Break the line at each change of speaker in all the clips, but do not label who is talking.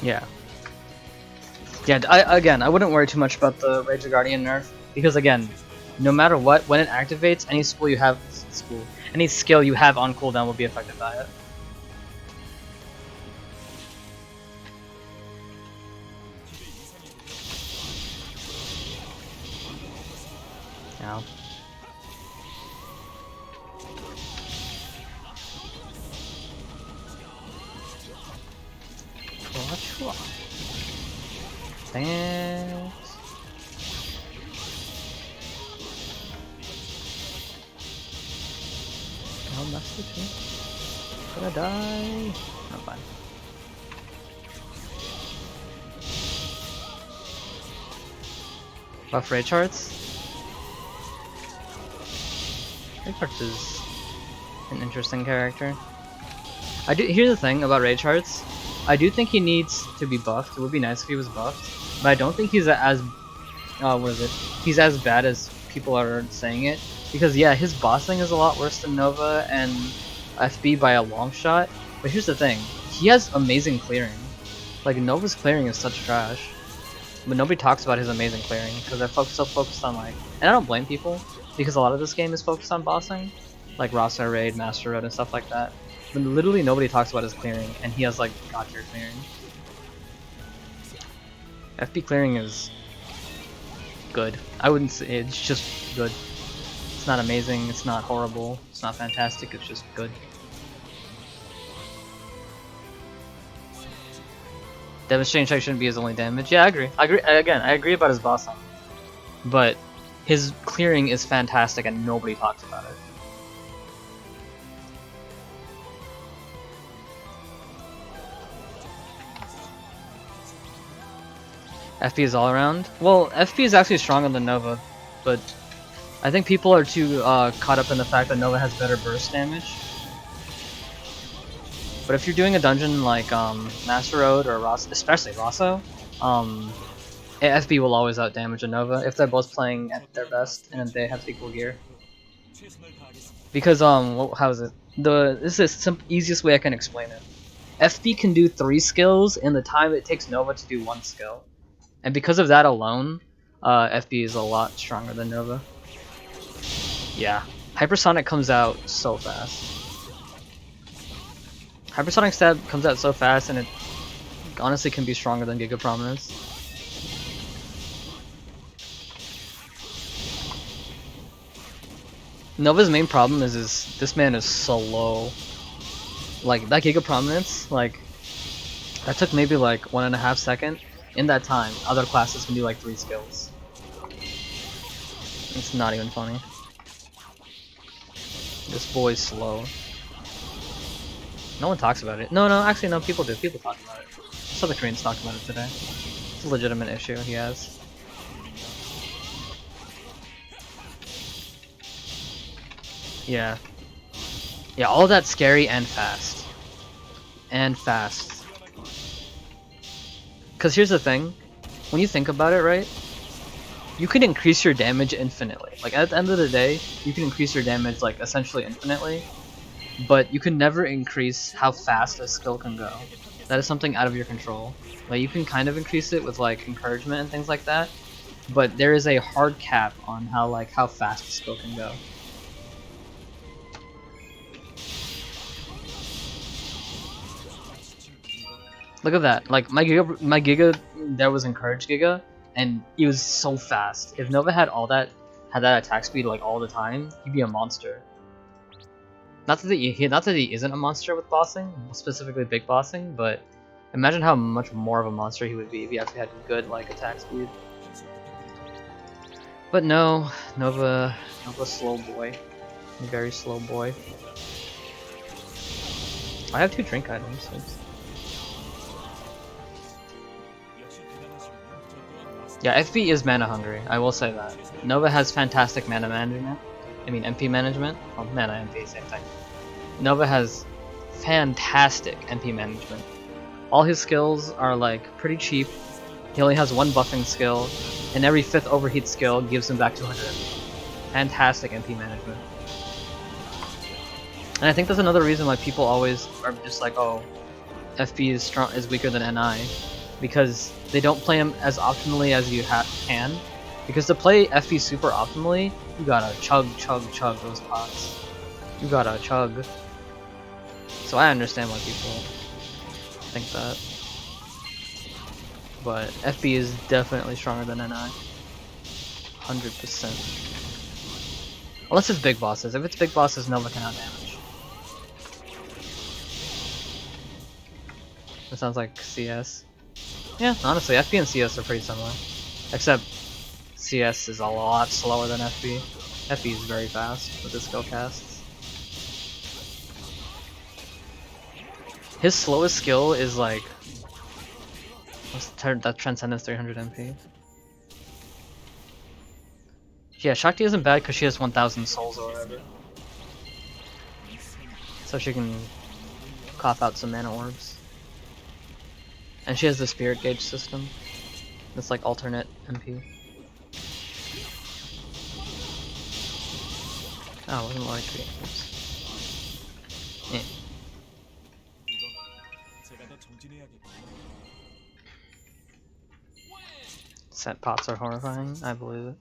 Yeah. Yeah, again, I wouldn't worry too much about the Rage of Guardian nerf, because again, no matter what, when it activates, any any skill you have on cooldown will be affected by it. Ow. Thanks. Oh, message. Gonna die. No, fine. Buff Rage Hearts. Rage Hearts is an interesting character. Here's the thing about Rage Hearts. I do think he needs to be buffed. It would be nice if he was buffed, but I don't think he's he's as bad as people are saying it. Because yeah, his bossing is a lot worse than Nova and FB by a long shot. But here's the thing, he has amazing clearing. Like Nova's clearing is such trash, but nobody talks about his amazing clearing because they're so focused on like. And I don't blame people because a lot of this game is focused on bossing, like Roster Raid, Master Road, and stuff like that. But literally nobody talks about his clearing, and he has like god tier clearing. FP clearing is good. I wouldn't say it's just good. It's not amazing, it's not horrible, it's not fantastic, it's just good. Devastating Strike shouldn't be his only damage. Yeah, I agree. I agree about his bossing. But his clearing is fantastic and nobody talks about it. FP is all around? Well, FP is actually stronger than Nova, but I think people are too caught up in the fact that Nova has better burst damage. But if you're doing a dungeon like Master Road or especially Rosso, FP will always outdamage a Nova if they're both playing at their best and they have equal gear. Because how is it? This is the easiest way I can explain it. FP can do 3 skills in the time it takes Nova to do 1 skill. And because of that alone, FB is a lot stronger than Nova. Yeah, Hypersonic comes out so fast. Hypersonic stab comes out so fast, and it honestly can be stronger than Giga Prominence. Nova's main problem is this man is so low. Like that Giga Prominence, like that took maybe like 1.5 seconds. In that time, other classes can do like 3 skills. It's not even funny. This boy's slow. No one talks about it. No, actually no, people do. People talk about it. I saw the Koreans talk about it today. It's a legitimate issue he has. Yeah. Yeah, all that's scary and fast. And fast. Because here's the thing, when you think about it, right, you can increase your damage infinitely. Like at the end of the day, you can increase your damage like essentially infinitely, but you can never increase how fast a skill can go. That is something out of your control. Like you can kind of increase it with like encouragement and things like that, but there is a hard cap on how fast a skill can go. Look at that, like my Giga there was encouraged Giga, and he was so fast. If Nova had that attack speed like all the time, he'd be a monster. Not that he isn't a monster with bossing, specifically big bossing, but imagine how much more of a monster he would be if he actually had good like attack speed. But no, Nova slow boy, very slow boy. I have 2 drink items. Oops. Yeah, FB is mana hungry, I will say that. Nova has fantastic mana management. I mean MP management. Oh, mana MP, same thing. Nova has fantastic MP management. All his skills are like pretty cheap. He only has 1 buffing skill, and every 5th overheat skill gives him back 200 MP. Fantastic MP management. And I think that's another reason why people always are just like, oh, FB is weaker than NI. because they don't play him as optimally as you can. Because to play FP super optimally, you gotta chug those pots. You gotta chug. So I understand why people think that. But FP is definitely stronger than NI. 100%. Unless it's big bosses. If it's big bosses, Nova cannot damage. That sounds like CS. Yeah, honestly, FP and CS are pretty similar. Except CS is a lot slower than FP. FP is very fast with his skill casts. His slowest skill is like... that Transcendence 300 MP. Yeah, Shakti isn't bad because she has 1000 souls or whatever. So she can cough out some mana orbs. And she has the spirit gauge system. That's like alternate MP. Oh, it wasn't low HP. Oops. Yeah. Set pots are horrifying, I believe it.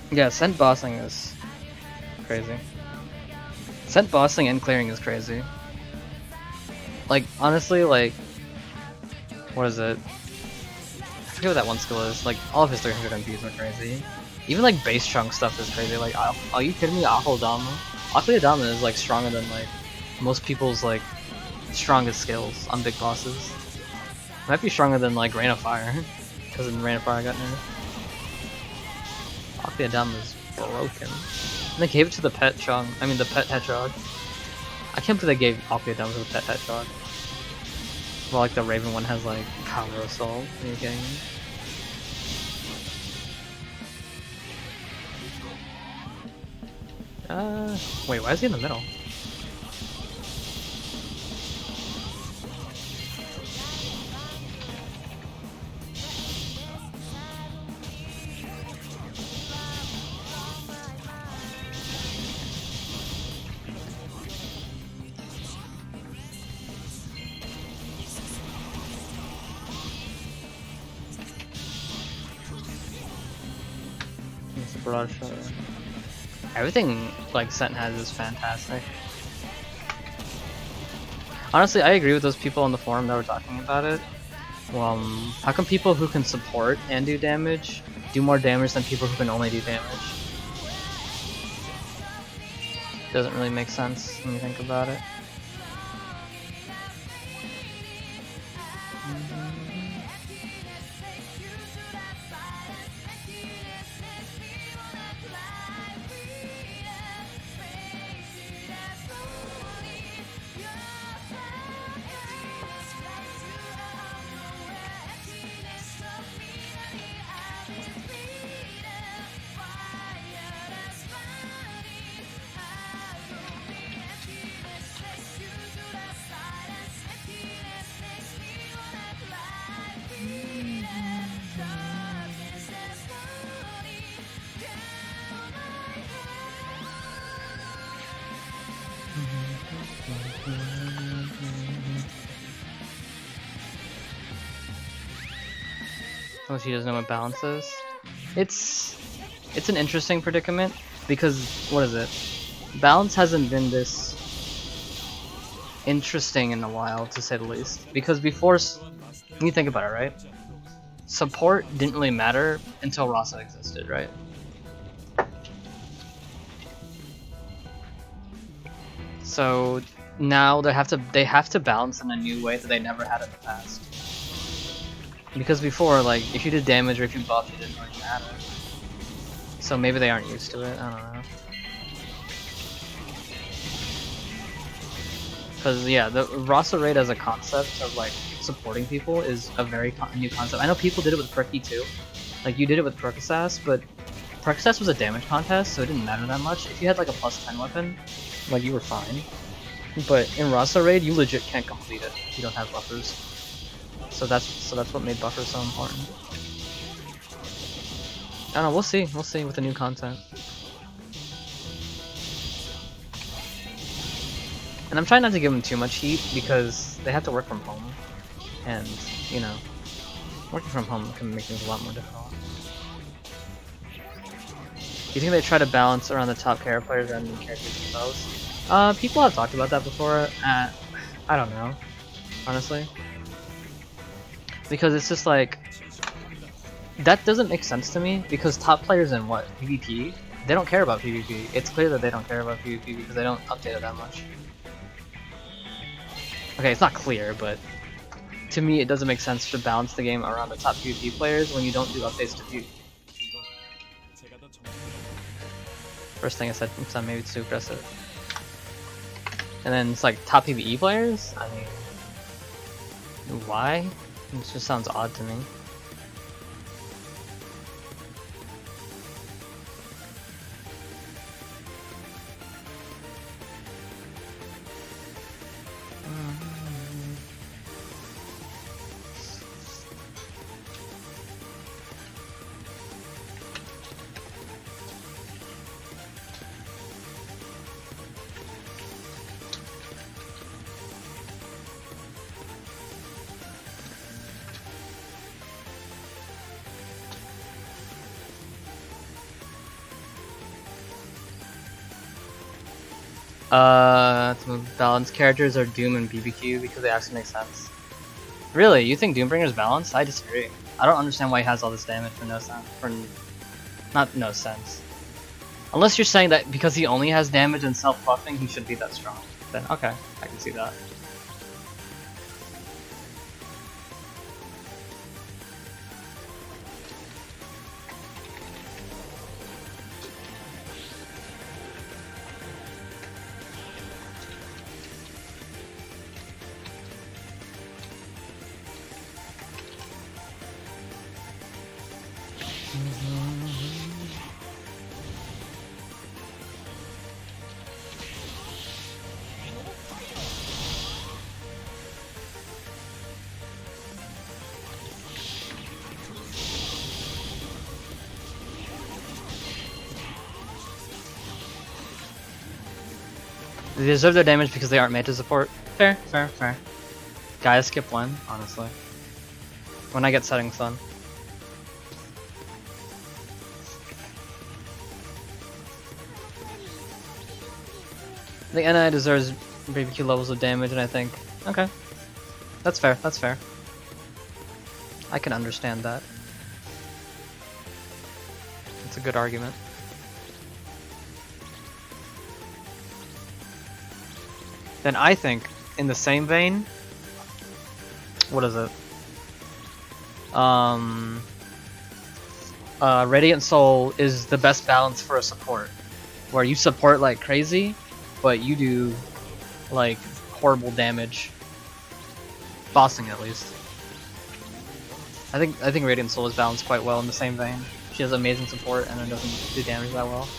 Yeah, scent bossing is crazy. Scent bossing and clearing is crazy. Like, honestly, like, what is it? I forget what that one skill is. Like, all of his 300 MPs are crazy. Even like base chunk stuff is crazy. Like, are you kidding me? Akeldama? Akeldama is like stronger than like most people's like strongest skills on big bosses. Might be stronger than like Rain of Fire, because in Rain of Fire I got nerfed. Akeldama is broken. And they gave it to the pet Chung. I mean the pet Hedgehog. I can't believe they gave Akeldama to the pet Hedgehog. Well, like the Raven one has like Power Assault. Are you kidding me? Wait, why is he in the middle? It's a broad shot. Everything like Scent has is fantastic. Honestly, I agree with those people on the forum that were talking about it. How come people who can support and do damage do more damage than people who can only do damage? Doesn't really make sense when you think about it. Oh, she doesn't know what balance is? It's an interesting predicament, because, what is it? Balance hasn't been this interesting in a while, to say the least. Because before, when you think about it, right? Support didn't really matter until Rasa existed, right? So now they have to balance in a new way that they never had in the past. Because before, like, if you did damage or if you buffed, it didn't really matter. So maybe they aren't used to it, I don't know. Because yeah, the Rasa raid as a concept of like supporting people is a very new concept. I know people did it with Perky too. Like you did it with Perkasass, but Perkasass was a damage contest, so it didn't matter that much. If you had like a +10 weapon, like you were fine. But in Rasa raid, you legit can't complete it if you don't have buffers. So that's what made buffers so important. I don't know. We'll see with the new content. And I'm trying not to give them too much heat because they have to work from home, and you know, working from home can make things a lot more difficult. Do you think they try to balance around the top character players rather than characters themselves? People have talked about that before. I don't know, honestly, because it's just like that doesn't make sense to me. Because top players in what PvP, they don't care about PvP. It's clear that they don't care about PvP because they don't update it that much. Okay, it's not clear, but to me it doesn't make sense to balance the game around the top PvP players when you don't do updates to PvP. First thing I said, maybe it's too aggressive. And then it's like top PvE players? I mean, why? It just sounds odd to me. To balance characters are Doom and BBQ because they actually make sense. Really? You think Doombringer's balanced? I disagree. I don't understand why he has all this damage for no sense. Not no sense. Unless you're saying that because he only has damage and self-buffing, he should be that strong. Then okay, I can see that. They deserve their damage because they aren't made to support. Fair, fair, fair. Gaia skip one, honestly. When I get Setting Sun. I think NI deserves BBQ levels of damage, and I think, okay. That's fair, that's fair. I can understand that. It's a good argument. Then I think, in the same vein, what is it? Radiant Soul is the best balance for a support, where you support like crazy, but you do like horrible damage, bossing at least. I think Radiant Soul is balanced quite well in the same vein. She has amazing support and then doesn't do damage that well.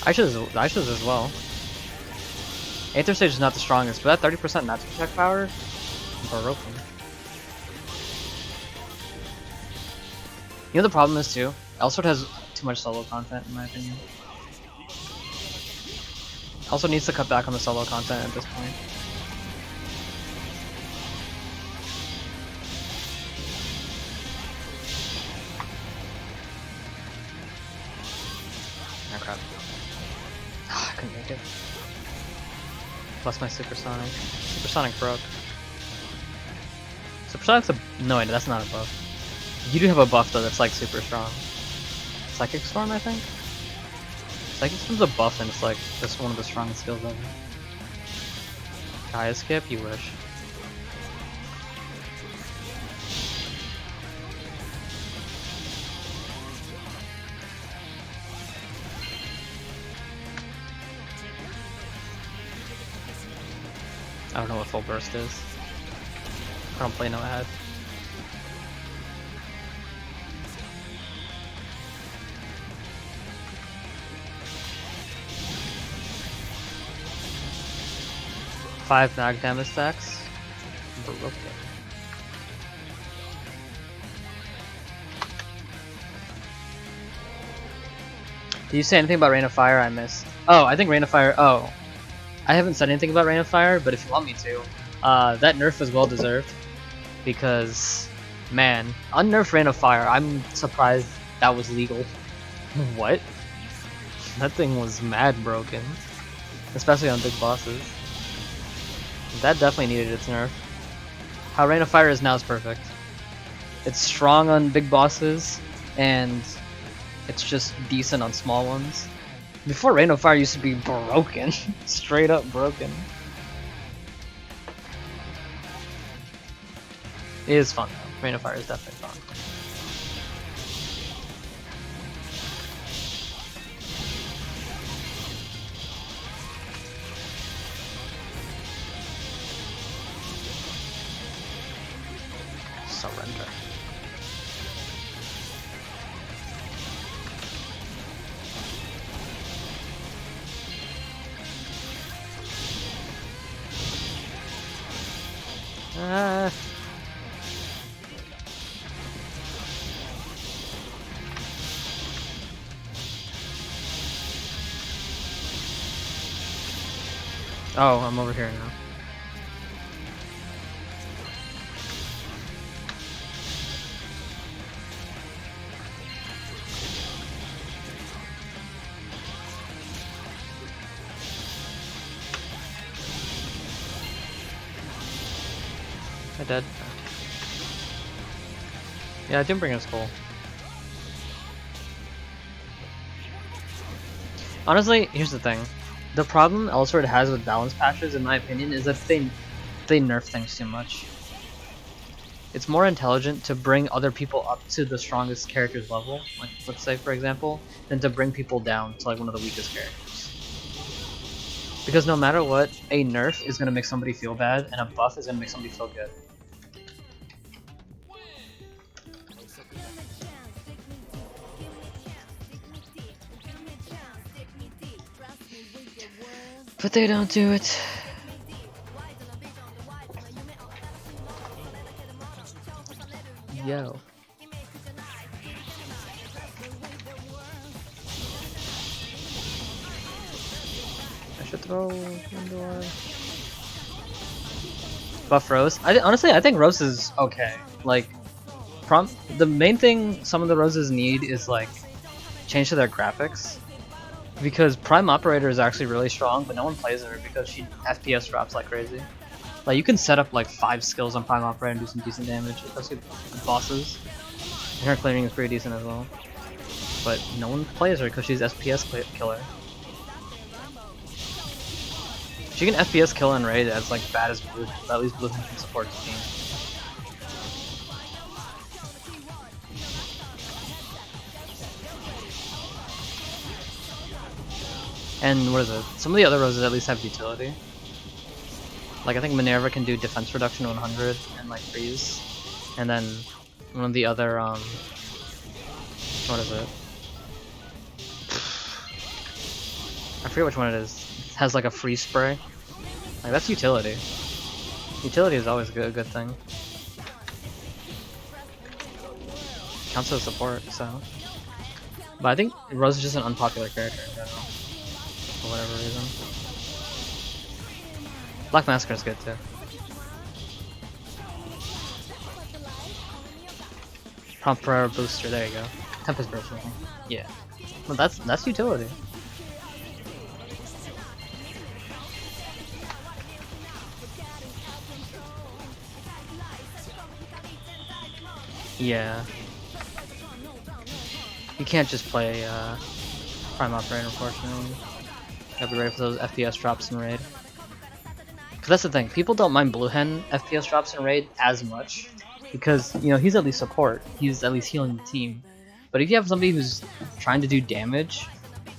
Aisha's as well. Aether Stage is not the strongest, but that 30% natural check power? Broken. You know the problem is too? Elsword has too much solo content in my opinion. Also needs to cut back on the solo content at this point. Oh crap. I couldn't make it. Plus my Supersonic. Supersonic broke. Supersonic's a... No, wait, that's not a buff. You do have a buff though that's like super strong. Psychic Storm, I think? Psychic Storm's a buff and it's like just one of the strongest skills ever. Gaia skip? You wish. I don't know what full burst is. I don't play no ad. Five mag damage stacks. Broken. Did you say anything about Rain of Fire? I missed. Oh, I think Rain of Fire. Oh, I haven't said anything about Rain of Fire, but if you want me to, that nerf is well deserved because, man, unnerfed Rain of Fire. I'm surprised that was legal. What? That thing was mad broken, especially on big bosses. That definitely needed its nerf. How Rain of Fire is now is perfect. It's strong on big bosses, and it's just decent on small ones. Before Rain of Fire used to be broken. Straight up broken. It is fun though. Rain of Fire is definitely fun. Surrender. Oh, I'm over here now. I dead. Yeah, I didn't bring a skull. Honestly, here's the thing. The problem Elsword has with balance patches, in my opinion, is that they nerf things too much. It's more intelligent to bring other people up to the strongest character's level, like let's say for example, than to bring people down to like one of the weakest characters. Because no matter what, a nerf is gonna make somebody feel bad, and a buff is gonna make somebody feel good. But they don't do it. Yo. I should throw indoor. Buff Rose. Honestly, I think Rose is okay. Like, the main thing some of the Roses need is like change to their graphics. Because Prime Operator is actually really strong, but no one plays her because she FPS drops like crazy. Like you can set up like 5 skills on Prime Operator and do some decent damage, especially with bosses. And her clearing is pretty decent as well. But no one plays her because she's FPS killer. She can FPS kill and raid as like bad as Blue, but at least Blue can support the team. And what is it? Some of the other Roses at least have utility. Like I think Minerva can do defense reduction 100 and like freeze. And then one of the other what is it? I forget which one it is. It has like a freeze spray. Like that's utility. Utility is always a good thing. Counts as support, so. But I think Rose is just an unpopular character in general. For whatever reason. Black Masker is good too. Prompt Prayer Booster, there you go. Tempest Burst. Yeah. Well, that's utility. Yeah. You can't just play Prime Operator, unfortunately. You gotta be ready for those FPS drops in Raid. Cause that's the thing, people don't mind Blue Hen FPS drops in Raid as much, because, you know, he's at least support, he's at least healing the team. But if you have somebody who's trying to do damage,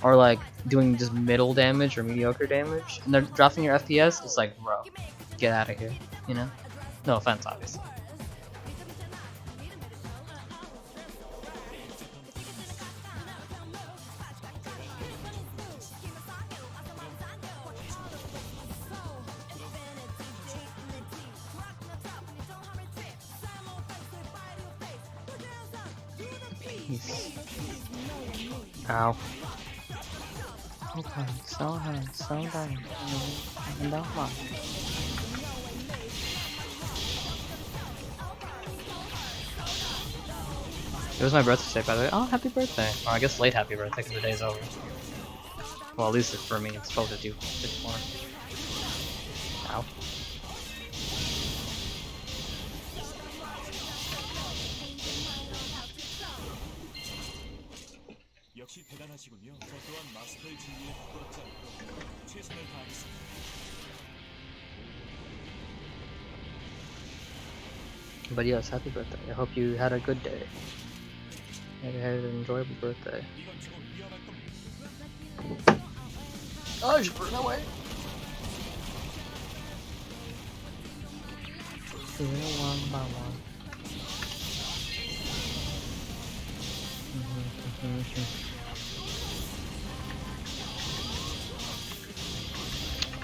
or like doing just middle damage or mediocre damage, and they're dropping your FPS, it's like, bro, get out of here, you know? No offense, obviously. Peace. Ow. Okay, so down. It was my birthday today, by the way. Oh, happy birthday. Or I guess late happy birthday because the day's over. Well, at least for me, it's 12:54. Ow. But yes, happy birthday. I hope you had a good day. Maybe had an enjoyable birthday. Oh, I should burn away. One by one.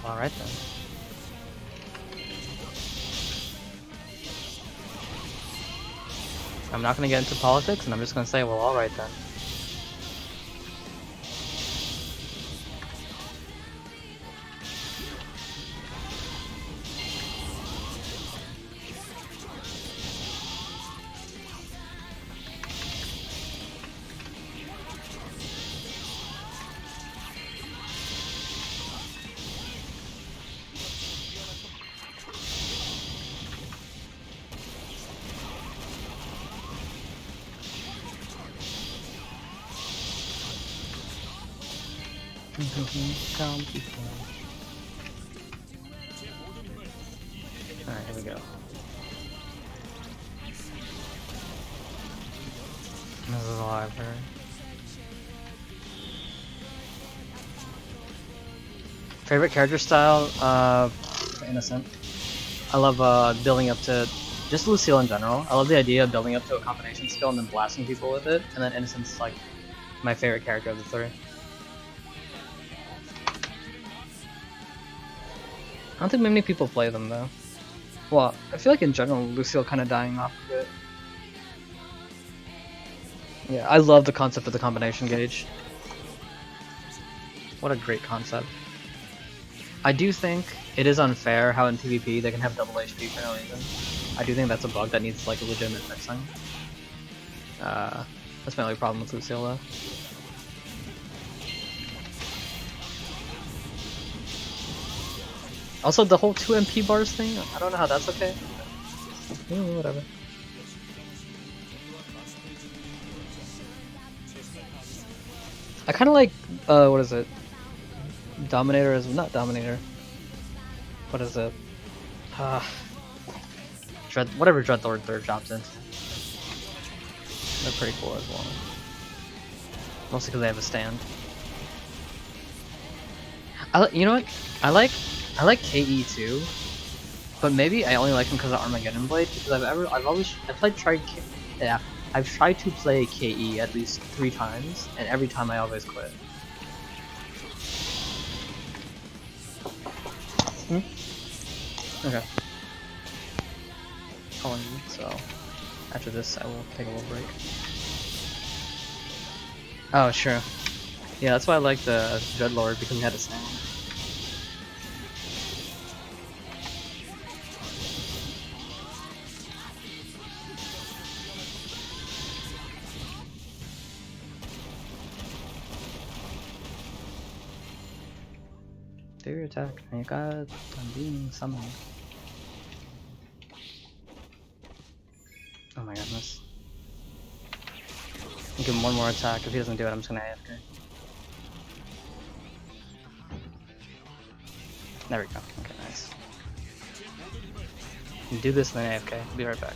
Alright then. I'm not gonna get into politics, and I'm just gonna say, well, alright then. Alright, here we go. This is a library. Favorite character style? Innocent. I love building up to just Lucille in general. I love the idea of building up to a combination skill and then blasting people with it, and then Innocent's like my favorite character of the three. I don't think many people play them though. Well, I feel like in general Lucille kind of dying off a bit. Yeah, I love the concept of the combination gauge. What a great concept. I do think it is unfair how in PvP they can have double HP for no reason. I do think that's a bug that needs like a legitimate fixing. That's my only problem with Lucille though. Also, the whole 2 MP bars thing, I don't know how that's okay. Whatever. I kind of like, what is it? Dominator is not Dominator. What is it? Whatever Dreadlord third drops in. They're pretty cool as well. Mostly because they have a stand. You know what? I like KE too, but maybe I only like him because of Armageddon Blade. Because I've tried to play KE at least 3 times, and every time I always quit. Okay. Calling you, so after this I will take a little break. Oh, sure. Yeah, that's why I like the Dreadlord, because he had a stand. Do your attack. Oh god, I'm being summoned. Oh my goodness. Give him one more attack. If he doesn't do it, I'm just gonna AFK. There we go. Okay, nice. Do this and then AFK. Be right back.